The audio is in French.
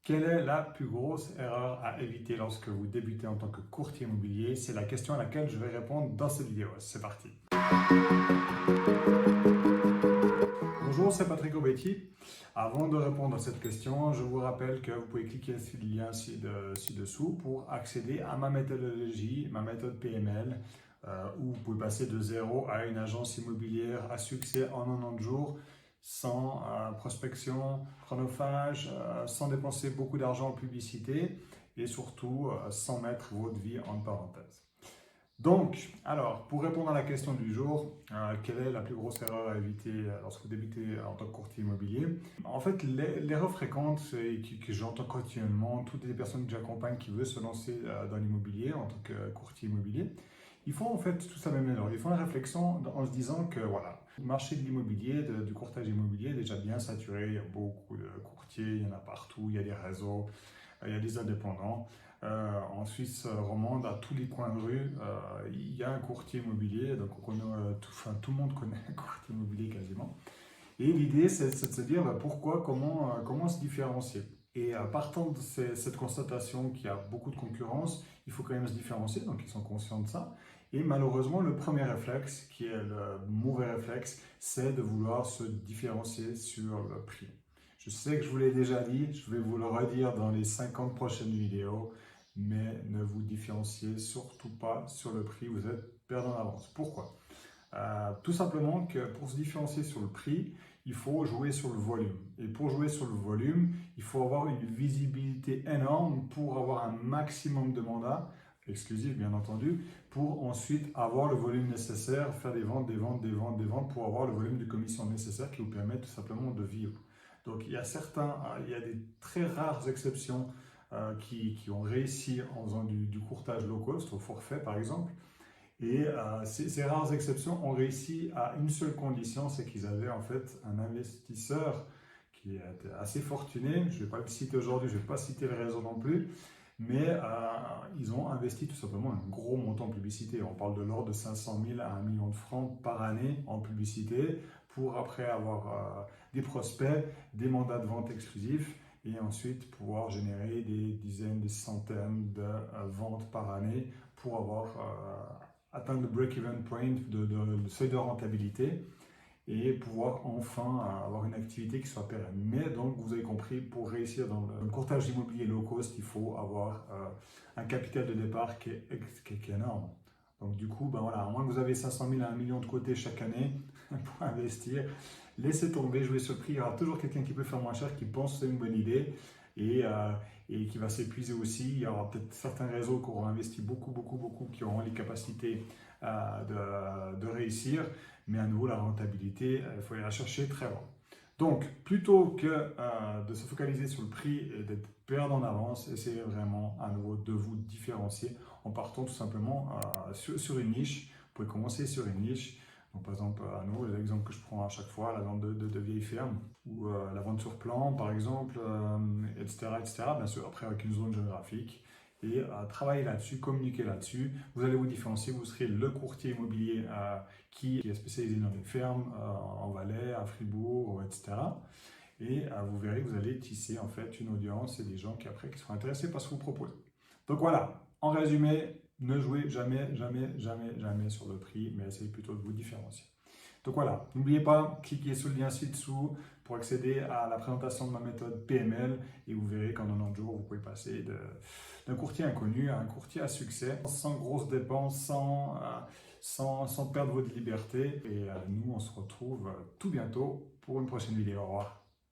Quelle est la plus grosse erreur à éviter lorsque vous débutez en tant que courtier immobilier? C'est la question à laquelle je vais répondre dans cette vidéo. C'est parti. Bonjour, c'est Patrick Robetti. Avant de répondre à cette question, je vous rappelle que vous pouvez cliquer sur le lien ci-dessous pour accéder à ma méthodologie, ma méthode PML, où vous pouvez passer de zéro à une agence immobilière à succès en 90 jours, sans prospection chronophage, sans dépenser beaucoup d'argent en publicité et surtout sans mettre votre vie en parenthèse. Donc, alors, pour répondre à la question du jour, quelle est la plus grosse erreur à éviter lorsque vous débutez en tant que courtier immobilier? En fait, l'erreur fréquente et que j'entends quotidiennement, toutes les personnes que j'accompagne qui veulent se lancer dans l'immobilier en tant que courtier immobilier, ils font en fait tout ça même erreur. Ils font la réflexion en se disant que voilà, le marché de l'immobilier, du courtage immobilier est déjà bien saturé. Il y a beaucoup de courtiers, il y en a partout, il y a des réseaux, il y a des indépendants. En Suisse romande, à tous les coins de rue, il y a un courtier immobilier. Donc on connaît, tout le monde connaît un courtier immobilier quasiment. Et l'idée, c'est de se dire pourquoi, comment se différencier. Et partant de cette constatation qu'il y a beaucoup de concurrence, il faut quand même se différencier, donc ils sont conscients de ça. Et malheureusement, le premier réflexe, qui est le mauvais réflexe, c'est de vouloir se différencier sur le prix. Je sais que je vous l'ai déjà dit, je vais vous le redire dans les 50 prochaines vidéos, mais ne vous différenciez surtout pas sur le prix, vous êtes perdant d'avance. Pourquoi? Tout simplement que pour se différencier sur le prix, il faut jouer sur le volume. Et pour jouer sur le volume, il faut avoir une visibilité énorme pour avoir un maximum de mandats, exclusifs bien entendu, pour ensuite avoir le volume nécessaire, faire des ventes, des ventes, des ventes, des ventes, pour avoir le volume de commission nécessaire qui vous permet tout simplement de vivre. Donc il y a des très rares exceptions qui ont réussi en faisant du courtage low cost, au forfait par exemple. Et ces rares exceptions ont réussi à une seule condition, c'est qu'ils avaient en fait un investisseur qui était assez fortuné. Je ne vais pas le citer aujourd'hui, je ne vais pas citer le réseau non plus, mais ils ont investi tout simplement un gros montant en publicité. On parle de l'ordre de 500 000 à 1 million de francs par année en publicité pour après avoir des prospects, des mandats de vente exclusifs et ensuite pouvoir générer des dizaines, des centaines de ventes par année pour avoir atteindre le break-even point, le seuil de rentabilité et pouvoir enfin avoir une activité qui soit pérenne. Mais donc, vous avez compris, pour réussir dans le courtage immobilier low cost, il faut avoir un capital de départ qui est énorme. Donc du coup, ben voilà, à moins que vous avez 500 000 à 1 million de côté chaque année pour investir, laissez tomber, jouez sur le prix. Il y aura toujours quelqu'un qui peut faire moins cher, qui pense que c'est une bonne idée et qui va s'épuiser aussi. Il y aura peut-être certains réseaux qui auront investi beaucoup, qui auront les capacités de réussir. Mais à nouveau, la rentabilité, il faut aller la chercher très loin. Donc, plutôt que de se focaliser sur le prix et d'être perdant en avance, essayez vraiment à nouveau de vous différencier en partant tout simplement sur une niche. Vous pouvez commencer sur une niche. Donc, par exemple, à nouveau, l'exemple que je prends à chaque fois, la vente de vieilles fermes ou la vente sur plan, par exemple, etc., etc. Bien sûr, après avec une zone géographique. Et travailler là-dessus, communiquer là-dessus. Vous allez vous différencier, vous serez le courtier immobilier qui est spécialisé dans les fermes en Valais, à Fribourg, etc. Et vous verrez que vous allez tisser en fait une audience et des gens qui après qui seront intéressés par ce que vous proposez. Donc voilà, en résumé, ne jouez jamais, jamais, jamais, jamais sur le prix, mais essayez plutôt de vous différencier. Donc voilà, n'oubliez pas, cliquez sur le lien ci-dessous pour accéder à la présentation de ma méthode PML et vous verrez qu'en 90 jours, vous pouvez passer d'un courtier inconnu à un courtier à succès sans grosses dépenses, sans perdre votre liberté. Et nous, on se retrouve tout bientôt pour une prochaine vidéo. Au revoir.